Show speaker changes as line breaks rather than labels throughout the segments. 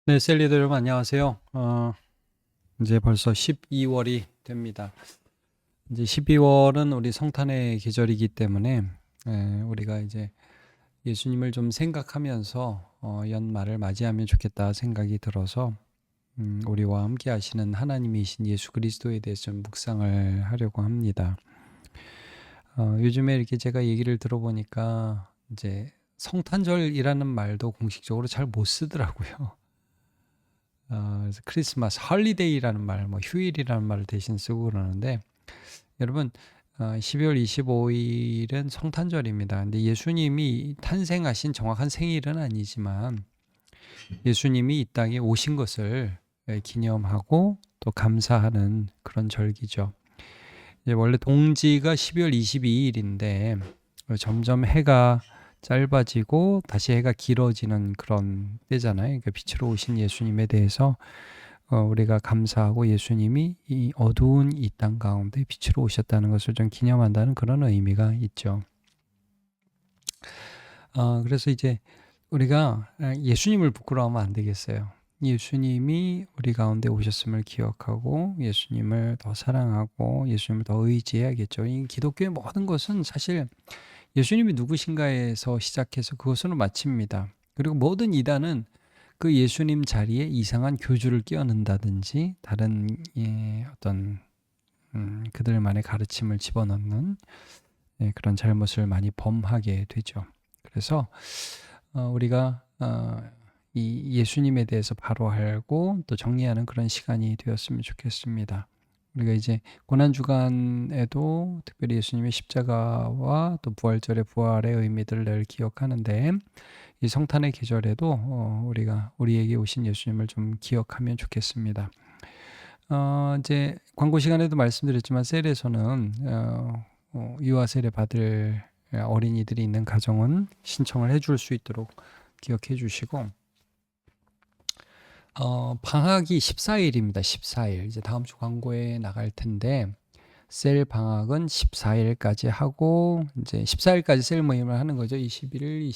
네, 셀리들 여러분 안녕하세요. 이제 벌써 12월이 됩니다. 이제 12월은 우리 성탄의 계절이기 때문에 우리가 이제 예수님을 좀 생각하면서 연말을 맞이하면 좋겠다 생각이 들어서 우리와 함께 하시는 하나님이신 예수 그리스도에 대해서 좀 묵상을 하려고 합니다. 요즘에 이렇게 제가 얘기를 들어보니까 이제 성탄절이라는 말도 공식적으로 잘 못 쓰더라고요. 그래서 크리스마스 헐리데이라는 말, 뭐 휴일이라는 말을 대신 쓰고 그러는데 여러분 12월 25일은 성탄절입니다. 근데 예수님이 탄생하신 정확한 생일은 아니지만 예수님이 이 땅에 오신 것을 기념하고 또 감사하는 그런 절기죠. 원래 동지가 12월 22일인데 점점 해가 짧아지고 다시 해가 길어지는 그런 때잖아요. 그러니까 빛으로 오신 예수님에 대해서 우리가 감사하고 예수님이 이 어두운 이 땅 가운데 빛으로 오셨다는 것을 좀 기념한다는 그런 의미가 있죠. 그래서 이제 우리가 예수님을 부끄러워하면 안 되겠어요. 예수님이 우리 가운데 오셨음을 기억하고 예수님을 더 사랑하고 예수님을 더 의지해야겠죠. 이 기독교의 모든 것은 사실 예수님이 누구신가에서 시작해서 그것으로 마칩니다. 그리고 모든 이단은 그 예수님 자리에 이상한 교주를 끼얹는다든지 다른 어떤 그들만의 가르침을 집어넣는 그런 잘못을 많이 범하게 되죠. 그래서 우리가 이 예수님에 대해서 바로 알고 또 정리하는 그런 시간이 되었으면 좋겠습니다. 우리가 이제 고난주간에도 특별히 예수님의 십자가와 또 부활절의 부활의 의미들을 늘 기억하는데 이 성탄의 계절에도 우리가 우리에게 오신 예수님을 좀 기억하면 좋겠습니다. 이제 광고 시간에도 말씀드렸지만 셀에서는 유아 세례 받을 어린이들이 있는 가정은 신청을 해줄 수 있도록 기억해 주시고 방학이 14일입니다. 14일 이제 다음 주 광고에 나갈 텐데 셀 방학은 14일까지 하고 이제 14일까지 셀 모임을 하는 거죠. 21일,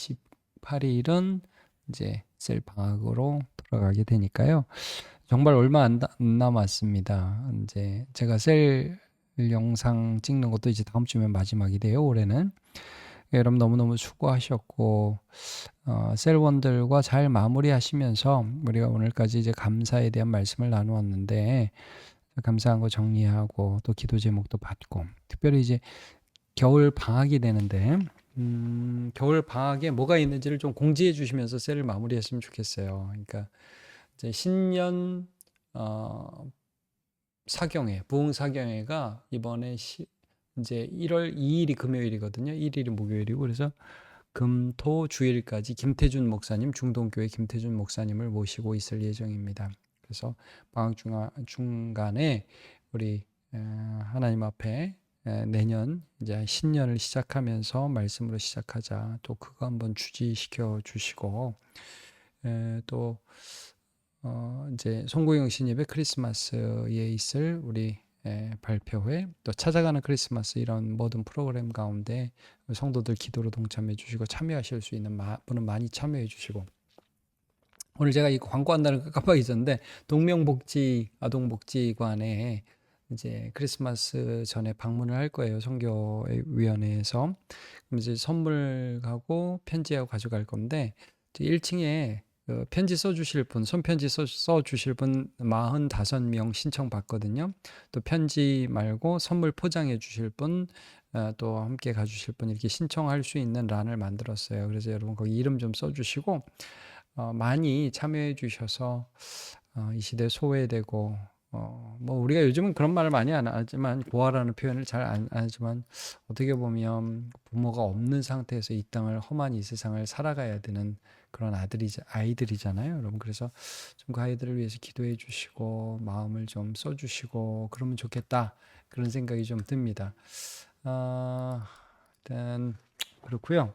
28일은 이제 셀 방학으로 돌아가게 되니까요. 정말 얼마 안 남았습니다. 이제 제가 셀 영상 찍는 것도 이제 다음 주면 마지막이 돼요. 올해는. 여러분 너무너무 수고하셨고 셀원들과 잘 마무리하시면서 우리가 오늘까지 이제 감사에 대한 말씀을 나누었는데 감사한 거 정리하고 또 기도 제목도 받고 특별히 이제 겨울 방학이 되는데 겨울 방학에 뭐가 있는지를 좀 공지해 주시면서 셀을 마무리했으면 좋겠어요. 그러니까 이제 신년 사경회, 부흥 사경회가 이번에 이제 1월 2일이 금요일이거든요. 1일이 목요일이고 그래서 금, 토, 주일까지 김태준 목사님, 중동교회 김태준 목사님을 모시고 있을 예정입니다. 그래서 방학 중간에 우리 하나님 앞에 내년 이제 신년을 시작하면서 말씀으로 시작하자. 또 그거 한번 주지시켜 주시고 또 이제 송구영 신입의 크리스마스에 있을 우리 발표회 또 찾아가는 크리스마스 이런 모든 프로그램 가운데 성도들 기도로 동참해 주시고 참여하실 수 있는 분은 많이 참여해 주시고 오늘 제가 이거 광고한다는 거 깜빡 잊었는데 동명복지 아동복지관에 이제 크리스마스 전에 방문을 할 거예요. 선교위원회에서. 그럼 이제 선물하고 편지하고 가져갈 건데 1층에 편지 써주실 분, 손편지 써주실 분 45명 신청받거든요. 또 편지 말고 선물 포장해 주실 분, 또 함께 가주실 분 이렇게 신청할 수 있는 란을 만들었어요. 그래서 여러분 거기 이름 좀 써주시고 많이 참여해 주셔서 이 시대에 소외되고 뭐 우리가 요즘은 그런 말을 많이 안 하지만 고아라는 표현을 잘 안 하지만 어떻게 보면 부모가 없는 상태에서 이 땅을 험한 이 세상을 살아가야 되는 그런 아이들이잖아요, 여러분. 그래서 좀 그 아이들을 위해서 기도해 주시고 마음을 좀 써주시고 그러면 좋겠다 그런 생각이 좀 듭니다. 일단 그렇고요.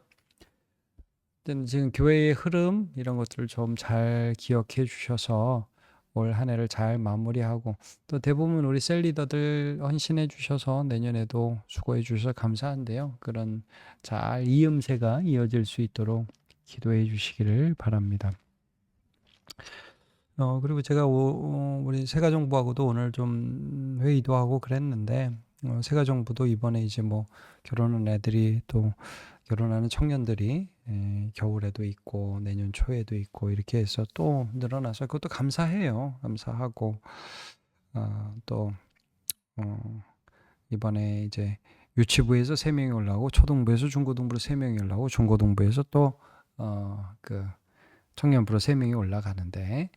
지금 교회의 흐름 이런 것들을 좀 잘 기억해 주셔서 올 한 해를 잘 마무리하고 또 대부분 우리 셀 리더들 헌신해 주셔서 내년에도 수고해 주셔서 감사한데요. 그런 잘 이음새가 이어질 수 있도록 기도해 주시기를 바랍니다. 그리고 제가 우리 세가정부하고도 오늘 좀 회의도 하고 그랬는데, 세가정부도 이번에 이제 뭐 결혼한 애들이 또 결혼하는 청년들이 겨울에도 있고 내년 초에도 있고 이렇게 해서 또 늘어나서 그것도 감사해요. 감사하고 또 이번에 이제 유치부에서 3명이 올라오고 초등부에서 중고등부로 3명이 올라오고 중고등부에서 또 그 청년부로 3명이 올라가는데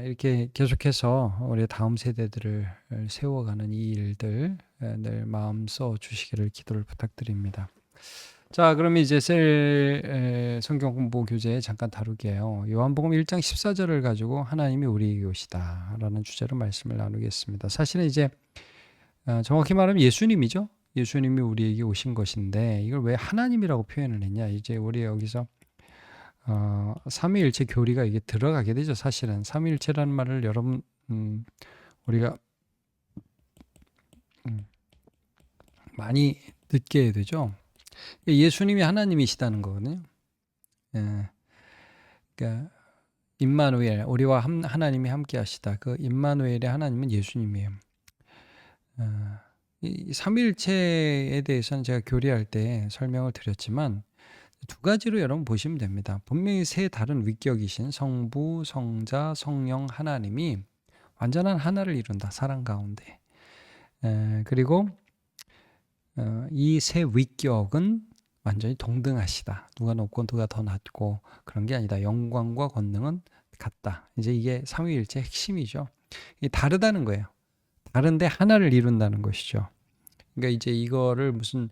이렇게 계속해서 우리 다음 세대들을 세워가는 이 일들 늘 마음 써 주시기를 기도를 부탁드립니다. 자, 그럼 이제 성경 공부 교재 잠깐 다루게요. 요한복음 1장 14절을 가지고 하나님이 우리에게 오시다라는 주제로 말씀을 나누겠습니다. 사실은 이제 정확히 말하면 예수님이죠. 예수님이 우리에게 오신 것인데 이걸 왜 하나님이라고 표현을 했냐? 이제 우리 여기서 삼위일체 교리가 이게 들어가게 되죠. 사실은 삼위일체라는 말을 여러분 우리가 많이 듣게 되죠. 예수님이 하나님이시다는 거거든요. 그러니까 임마누엘, 우리와 하나님이 함께하시다. 그 임마누엘의 하나님은 예수님이에요. 이 삼위일체에 대해서는 제가 교리할 때 설명을 드렸지만 두 가지로 여러분 보시면 됩니다. 분명히 세 다른 위격이신 성부, 성자, 성령 하나님이 완전한 하나를 이룬다. 사랑 가운데. 그리고 이 세 위격은 완전히 동등하시다. 누가 높고 누가 더 낮고 그런 게 아니다. 영광과 권능은 같다. 이제 이게 삼위일체의 핵심이죠. 이게 다르다는 거예요. 다른데 하나를 이룬다는 것이죠. 그러니까 이제 이거를 무슨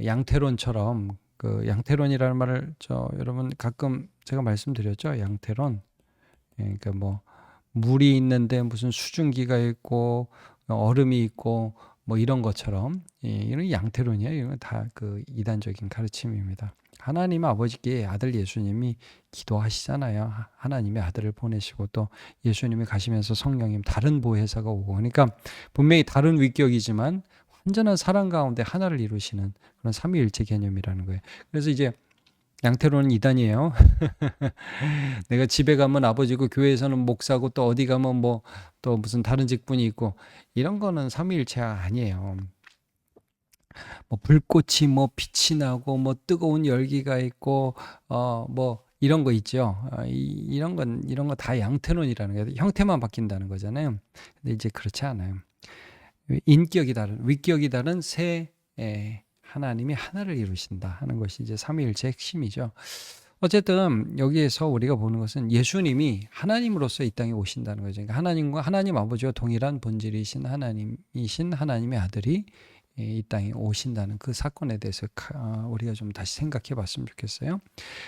양태론처럼 그 양태론이라는 말을 여러분 가끔 제가 말씀드렸죠. 양태론. 그러니까 뭐 물이 있는데 무슨 수증기가 있고 얼음이 있고 뭐 이런 것처럼 이런 양태론이에요. 이런 다 그 이단적인 가르침입니다. 하나님 아버지께 아들 예수님이 기도하시잖아요. 하나님의 아들을 보내시고 또 예수님이 가시면서 성령님 다른 보혜사가 오고 그러니까 분명히 다른 위격이지만 완전한 사랑 가운데 하나를 이루시는 그런 삼위일체 개념이라는 거예요. 그래서 이제 양태론은 이단이에요. 내가 집에 가면 아버지고 교회에서는 목사고 또 어디 가면 뭐 또 무슨 다른 직분이 있고 이런 거는 삼위일체가 아니에요. 뭐 불꽃이 뭐 빛이 나고 뭐 뜨거운 열기가 있고 뭐 이런 거 있죠. 이런 거 다 양태론이라는 거예요. 형태만 바뀐다는 거잖아요. 근데 이제 그렇지 않아요. 인격이 다른, 위격이 다른 세 하나님이 하나를 이루신다 하는 것이 이제 삼위일체의 핵심이죠. 어쨌든 여기에서 우리가 보는 것은 예수님이 하나님으로서 이 땅에 오신다는 거죠. 그러니까 하나님과 하나님 아버지와 동일한 본질이신 하나님이신 하나님의 아들이 이 땅에 오신다는 그 사건에 대해서 우리가 좀 다시 생각해 봤으면 좋겠어요.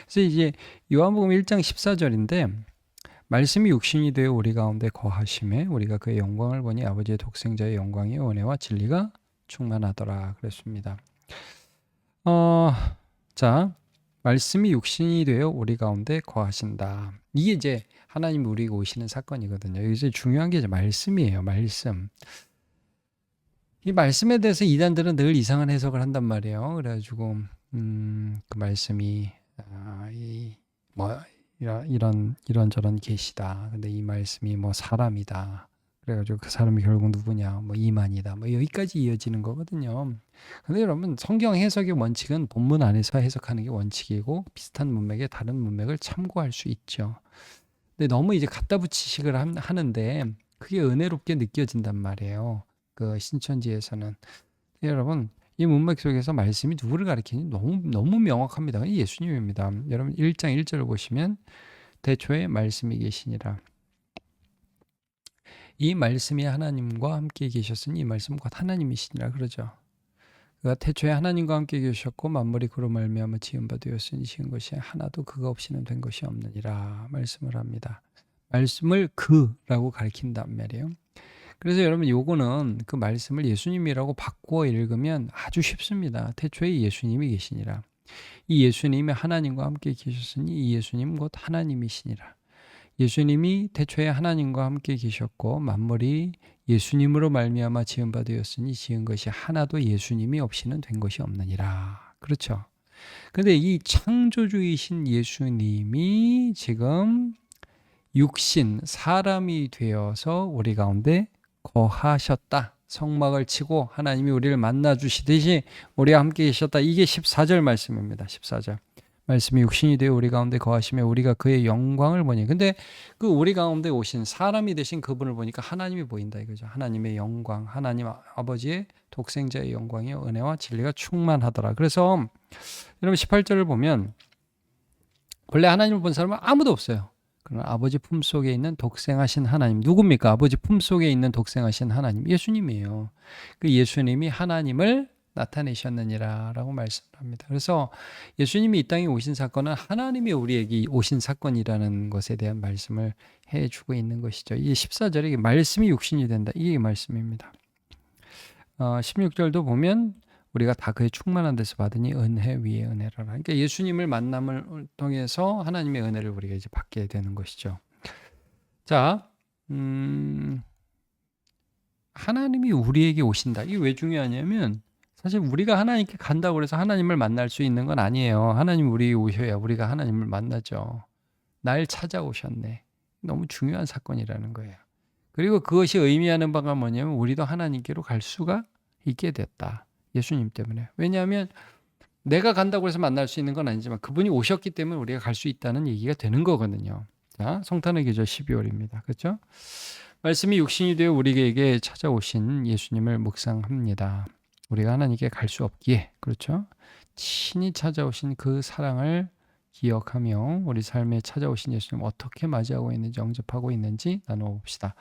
그래서 이제 요한복음 1장 14절인데 말씀이 육신이 되어 우리 가운데 거하심에 우리가 그의 영광을 보니 아버지의 독생자의 영광이 은혜와 진리가 충만하더라 그랬습니다. 자, 말씀이 육신이 되어 우리 가운데 거하신다. 이게 이제 하나님이 우리에게 오시는 사건이거든요. 여기서 중요한 게 이제 말씀이에요. 말씀. 이 말씀에 대해서 이단들은 늘 이상한 해석을 한단 말이에요. 그래가지고 그 말씀이 뭐 이런저런 계시다. 근데 이 말씀이 뭐 사람이다. 그래가지고 그 사람이 결국 누구냐? 뭐 이만이다. 뭐 여기까지 이어지는 거거든요. 근데 여러분 성경 해석의 원칙은 본문 안에서 해석하는 게 원칙이고 비슷한 문맥에 다른 문맥을 참고할 수 있죠. 근데 너무 이제 갖다 붙이식을 하는데 그게 은혜롭게 느껴진단 말이에요. 그 신천지에서는. 여러분 이 문맥 속에서 말씀이 누구를 가리키는지 너무 명확합니다. 예수님입니다. 여러분 1장 1절을 보시면 대초에 말씀이 계시니라. 이 말씀이 하나님과 함께 계셨으니 이 말씀은 곧 하나님이시니라 그러죠. 그가 태초에 하나님과 함께 계셨고 만물이 그로 말미암아 지은 바 되었으니 지은 것이 하나도 그가 없이는 된 것이 없느니라 말씀을 합니다. 말씀을 그라고 가리킨단 말이에요. 그래서 여러분 요거는 그 말씀을 예수님이라고 바꾸어 읽으면 아주 쉽습니다. 태초에 예수님이 계시니라. 이 예수님이 하나님과 함께 계셨으니 이 예수님 곧 하나님이시니라. 예수님이 태초에 하나님과 함께 계셨고 만물이 예수님으로 말미암아 지은 바 되었으니 지은 것이 하나도 예수님이 없이는 된 것이 없느니라. 그렇죠. 그런데 이 창조주이신 예수님이 지금 육신 사람이 되어서 우리 가운데 거하셨다. 성막을 치고 하나님이 우리를 만나 주시듯이 우리와 함께 계셨다. 이게 14절 말씀입니다. 14절. 말씀이 육신이 되어 우리 가운데 거하시며 우리가 그의 영광을 보니. 근데 그 우리 가운데 오신 사람이 되신 그분을 보니까 하나님이 보인다 이거죠. 하나님의 영광, 하나님 아버지의 독생자의 영광이요 은혜와 진리가 충만하더라. 그래서 여러분 18절을 보면 원래 하나님을 본 사람은 아무도 없어요. 그러나 아버지 품속에 있는 독생하신 하나님 누굽니까? 아버지 품속에 있는 독생하신 하나님 예수님이에요. 그 예수님이 하나님을 나타내셨느니라 라고 말씀합니다. 그래서 예수님이 이 땅에 오신 사건은 하나님이 우리에게 오신 사건이라는 것에 대한 말씀을 해주고 있는 것이죠. 이 14절에 말씀이 육신이 된다. 이게 말씀입니다. 16절도 보면 우리가 다 그의 충만한 데서 받으니 은혜 위에 은혜라. 그러니까 예수님을 만남을 통해서 하나님의 은혜를 우리가 이제 받게 되는 것이죠. 자, 하나님이 우리에게 오신다. 이게 왜 중요하냐면 사실 우리가 하나님께 간다고 해서 하나님을 만날 수 있는 건 아니에요. 하나님 우리에게 오셔야 우리가 하나님을 만나죠. 날 찾아오셨네. 너무 중요한 사건이라는 거예요. 그리고 그것이 의미하는 바가 뭐냐면 우리도 하나님께로 갈 수가 있게 됐다. 예수님 때문에. 왜냐하면 내가 간다고 해서 만날 수 있는 건 아니지만 그분이 오셨기 때문에 우리가 갈 수 있다는 얘기가 되는 거거든요. 자, 성탄의 계절 12월입니다. 그렇죠? 말씀이 육신이 되어 우리에게 찾아오신 예수님을 묵상합니다. 우리가 하나님께 갈 수 없기에 그렇죠? 친히 찾아오신 그 사랑을 기억하며 우리 삶에 찾아오신 예수님 어떻게 맞이하고 있는지 영접하고 있는지 나눠봅시다.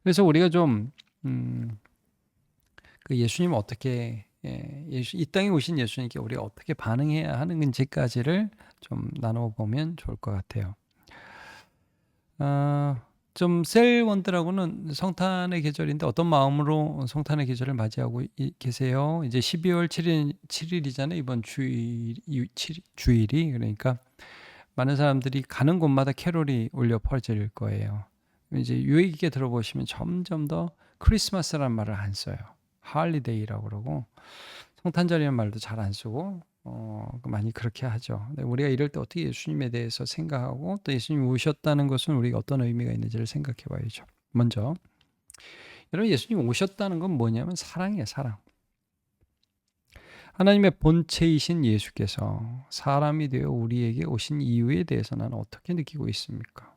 그래서 우리가 좀 그 예수님 어떻게 이 땅에 오신 예수님께 우리가 어떻게 반응해야 하는지까지를 좀 나눠보면 좋을 것 같아요. 좀 셀원들하고는 성탄의 계절인데 어떤 마음으로 성탄의 계절을 맞이하고 계세요? 이제 12월 7일이잖아요. 이번 주일이. 그러니까 많은 사람들이 가는 곳마다 캐롤이 울려 퍼질 거예요. 이제 유익 있게 들어보시면 점점 더 크리스마스라는 말을 안 써요. 할리데이라고 그러고 성탄절이라는 말도 잘 안 쓰고 많이 그렇게 하죠. 우리가 이럴 때 어떻게 예수님에 대해서 생각하고 또 예수님이 오셨다는 것은 우리가 어떤 의미가 있는지를 생각해 봐야죠. 먼저 여러분 예수님 오셨다는 건 뭐냐면 사랑이에요. 사랑. 하나님의 본체이신 예수께서 사람이 되어 우리에게 오신 이유에 대해서 나는 어떻게 느끼고 있습니까?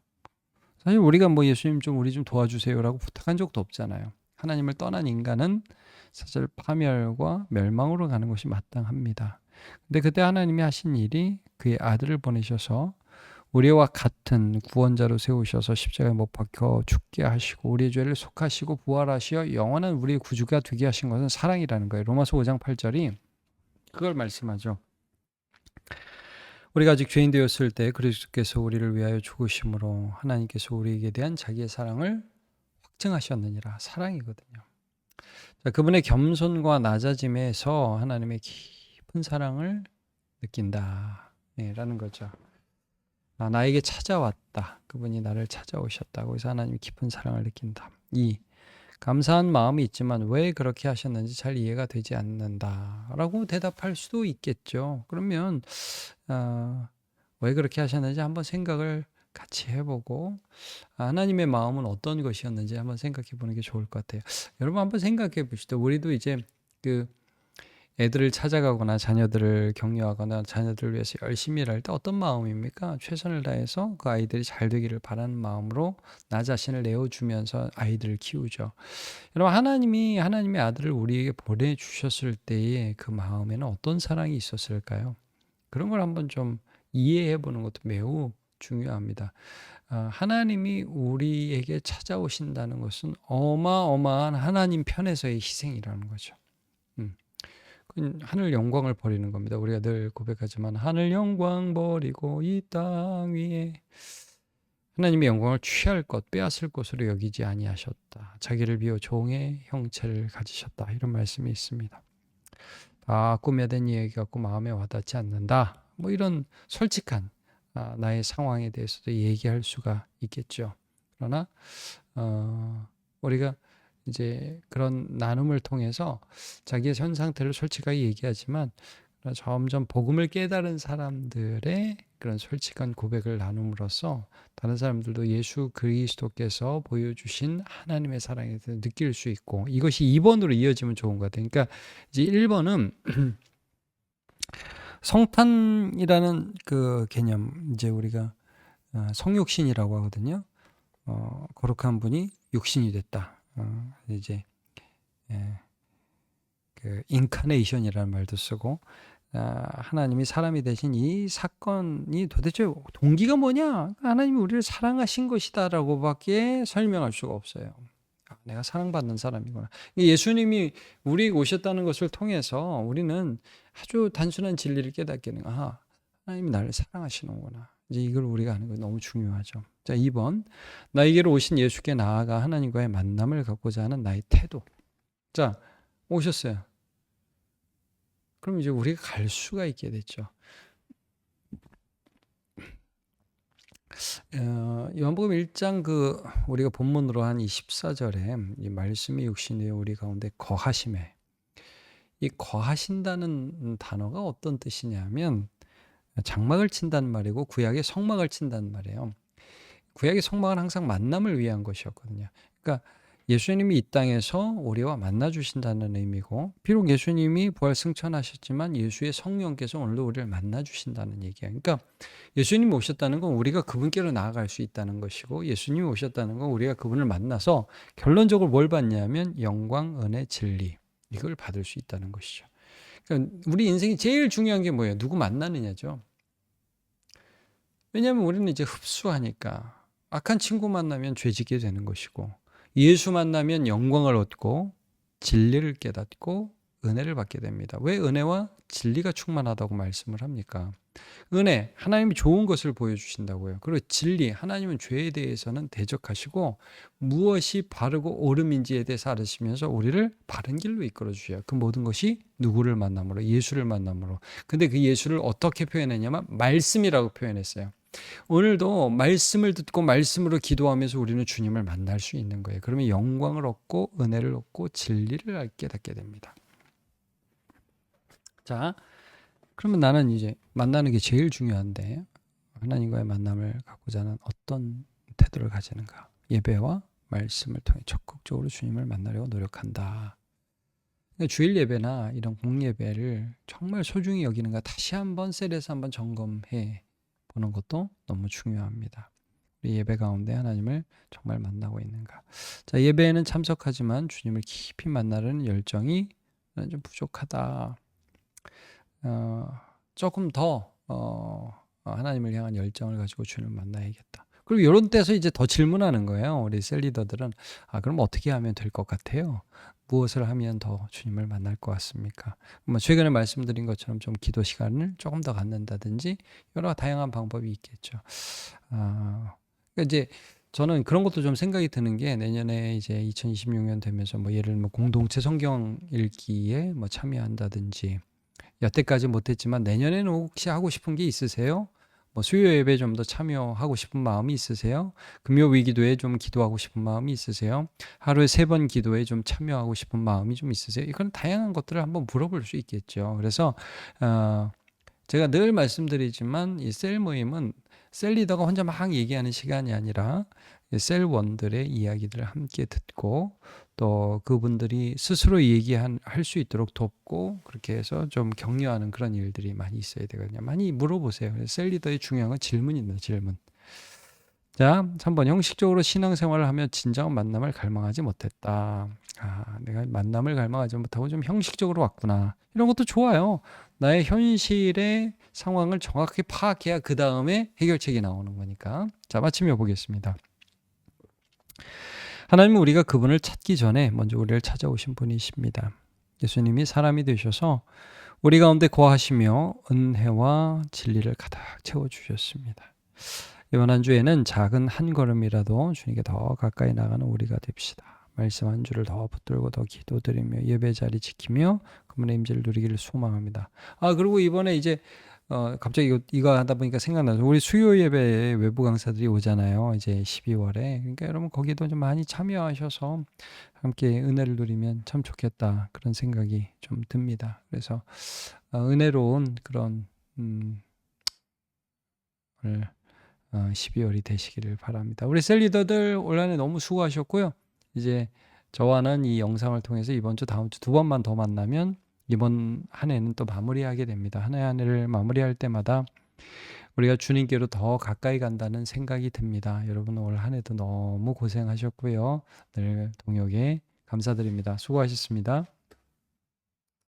사실 우리가 뭐 예수님 좀 우리 좀 도와주세요라고 부탁한 적도 없잖아요. 하나님을 떠난 인간은 사실 파멸과 멸망으로 가는 것이 마땅합니다. 근데 그때 하나님이 하신 일이 그의 아들을 보내셔서 우리와 같은 구원자로 세우셔서 십자가에 못 박혀 죽게 하시고 우리의 죄를 속하시고 부활하시어 영원한 우리의 구주가 되게 하신 것은 사랑이라는 거예요. 로마서 5장 8절이 그걸 말씀하죠. 우리가 아직 죄인 되었을 때 그리스도께서 우리를 위하여 죽으심으로 하나님께서 우리에게 대한 자기의 사랑을 확증하셨느니라. 사랑이거든요. 자, 그분의 겸손과 낮아짐에서 하나님의 깊은 사랑을 느낀다. 라는 거죠. 나에게 찾아왔다. 그분이 나를 찾아오셨다고 해서 하나님이 깊은 사랑을 느낀다. 감사한 마음이 있지만 왜 그렇게 하셨는지 잘 이해가 되지 않는다라고 대답할 수도 있겠죠. 그러면 왜 그렇게 하셨는지 한번 생각을 같이 해보고 하나님의 마음은 어떤 것이었는지 한번 생각해 보는 게 좋을 것 같아요. 여러분 한번 생각해 보시죠. 우리도 이제 그 애들을 찾아가거나 자녀들을 격려하거나 자녀들을 위해서 열심히 일할 때 어떤 마음입니까? 최선을 다해서 그 아이들이 잘 되기를 바라는 마음으로 나 자신을 내어주면서 아이들을 키우죠. 여러분 하나님의 아들을 우리에게 보내주셨을 때의 그 마음에는 어떤 사랑이 있었을까요? 그런 걸 한번 좀 이해해 보는 것도 매우 중요합니다. 하나님이 우리에게 찾아오신다는 것은 어마어마한 하나님 편에서의 희생이라는 거죠. 하늘 영광을 버리는 겁니다. 우리가 늘 고백하지만 하늘 영광 버리고 이 땅 위에 하나님의 영광을 취할 것, 빼앗을 것으로 여기지 아니하셨다. 자기를 비워 종의 형체를 가지셨다. 이런 말씀이 있습니다. 다 꾸며낸 이야기 같고 마음에 와닿지 않는다. 뭐 이런 솔직한 나의 상황에 대해서도 얘기할 수가 있겠죠. 그러나 우리가 이제 그런 나눔을 통해서 자기의 현 상태를 솔직하게 얘기하지만 점점 복음을 깨달은 사람들의 그런 솔직한 고백을 나눔으로써 다른 사람들도 예수 그리스도께서 보여주신 하나님의 사랑에 대해서 느낄 수 있고, 이것이 2번으로 이어지면 좋은 것 같아요. 그러니까 이제 1번은 성탄이라는 그 개념, 이제 우리가 성육신이라고 하거든요. 거룩한 분이 육신이 됐다. 이제 그 인카네이션이라는 말도 쓰고, 하나님이 사람이 되신 이 사건이 도대체 동기가 뭐냐? 하나님이 우리를 사랑하신 것이다라고밖에 설명할 수가 없어요. 내가 사랑받는 사람이구나. 예수님이 우리에게 오셨다는 것을 통해서 우리는 아주 단순한 진리를 깨닫게 되는, 하나님이 나를 사랑하시는구나. 이제 이걸 우리가 하는 거 너무 중요하죠. 자, 2번. 나에게로 오신 예수께 나아가 하나님과의 만남을 갖고자 하는 나의 태도. 자, 오셨어요. 그럼 이제 우리가 갈 수가 있게 됐죠. 요한복음 1장 우리가 본문으로 한 24절에 이 말씀이 육신이 우리 가운데 거하심에, 이 거하신다는 단어가 어떤 뜻이냐면 장막을 친다는 말이고 구약의 성막을 친다는 말이에요. 구약의 성막은 항상 만남을 위한 것이었거든요. 그러니까 예수님이 이 땅에서 우리와 만나 주신다는 의미고, 비록 예수님이 부활 승천하셨지만 예수의 성령께서 오늘도 우리를 만나 주신다는 얘기예요. 그러니까 예수님이 오셨다는 건 우리가 그분께로 나아갈 수 있다는 것이고, 예수님이 오셨다는 건 우리가 그분을 만나서 결론적으로 뭘 받냐면 영광, 은혜, 진리, 이걸 받을 수 있다는 것이죠. 그러니까 우리 인생이 제일 중요한 게 뭐예요? 누구 만나느냐죠. 왜냐하면 우리는 이제 흡수하니까. 악한 친구 만나면 죄짓게 되는 것이고, 예수 만나면 영광을 얻고 진리를 깨닫고 은혜를 받게 됩니다. 왜 은혜와 진리가 충만하다고 말씀을 합니까? 은혜, 하나님이 좋은 것을 보여주신다고요. 그리고 진리, 하나님은 죄에 대해서는 대적하시고 무엇이 바르고 옳음인지에 대해서 알으시면서 우리를 바른 길로 이끌어 주셔요. 그 모든 것이 누구를 만남으로? 예수를 만남으로. 근데 그 예수를 어떻게 표현했냐면 말씀이라고 표현했어요. 오늘도 말씀을 듣고 말씀으로 기도하면서 우리는 주님을 만날 수 있는 거예요. 그러면 영광을 얻고 은혜를 얻고 진리를 깨닫게 됩니다. 자, 그러면 나는 이제 만나는 게 제일 중요한데, 하나님과의 만남을 갖고자 하는 어떤 태도를 가지는가? 예배와 말씀을 통해 적극적으로 주님을 만나려고 노력한다. 주일 예배나 이런 공예배를 정말 소중히 여기는가 다시 한번 셀에서 한번 점검해 보는 것도 너무 중요합니다. 우리 예배 가운데 하나님을 정말 만나고 있는가? 자, 예배에는 참석하지만 주님을 깊이 만나려는 열정이 좀 부족하다. 조금 더 하나님을 향한 열정을 가지고 주님을 만나야겠다. 그리고 이런 때서 이제 더 질문하는 거예요. 우리 셀리더들은 그럼 어떻게 하면 될 것 같아요? 무엇을 하면 더 주님을 만날 것 같습니까? 최근에 말씀드린 것처럼 좀 기도 시간을 조금 더 갖는다든지 여러 다양한 방법이 있겠죠. 그러니까 이제 저는 그런 것도 좀 생각이 드는 게, 내년에 이제 2026년 되면서 예를 들면 공동체 성경 읽기에 참여한다든지, 여태까지 못했지만 내년에는 혹시 하고 싶은 게 있으세요? 수요 예배 좀 더 참여하고 싶은 마음이 있으세요? 금요일 기도에 좀 기도하고 싶은 마음이 있으세요? 하루에 3번 기도에 좀 참여하고 싶은 마음이 좀 있으세요? 이건 다양한 것들을 한번 물어볼 수 있겠죠. 그래서 제가 늘 말씀드리지만 이 셀 모임은 셀 리더가 혼자 막 얘기하는 시간이 아니라 셀원들의 이야기들을 함께 듣고, 또 그분들이 스스로 얘기할 수 있도록 돕고, 그렇게 해서 좀 격려하는 그런 일들이 많이 있어야 되거든요. 많이 물어보세요. 셀 리더의 중요한 건 질문입니다. 질문. 자, 3번. 형식적으로 신앙생활을 하며 진정한 만남을 갈망하지 못했다. 내가 만남을 갈망하지 못하고 좀 형식적으로 왔구나. 이런 것도 좋아요. 나의 현실의 상황을 정확히 파악해야 그 다음에 해결책이 나오는 거니까. 자, 마침내 보겠습니다. 하나님은 우리가 그분을 찾기 전에 먼저 우리를 찾아오신 분이십니다. 예수님이 사람이 되셔서 우리 가운데 거하시며 은혜와 진리를 가득 채워주셨습니다. 이번 한 주에는 작은 한 걸음이라도 주님께 더 가까이 나가는 우리가 됩시다. 말씀 한 주를 더 붙들고 더 기도드리며 예배 자리 지키며 그분의 임재를 누리기를 소망합니다. 그리고 이번에 이제 갑자기 이거 하다 보니까 생각나서 우리 수요 예배에 외부 강사들이 오잖아요. 이제 12월에. 그러니까 여러분 거기도 좀 많이 참여하셔서 함께 은혜를 누리면 참 좋겠다. 그런 생각이 좀 듭니다. 그래서 은혜로운 그런 오늘 12월이 되시기를 바랍니다. 우리 셀리더들 올 한해 너무 수고하셨고요. 이제 저와는 이 영상을 통해서 이번 주 다음 주 두 번만 더 만나면 이번 한 해는 또 마무리하게 됩니다. 한 해 한 해를 마무리할 때마다 우리가 주님께로 더 가까이 간다는 생각이 듭니다. 여러분 올 한 해도 너무 고생하셨고요. 늘 동역에 감사드립니다. 수고하셨습니다.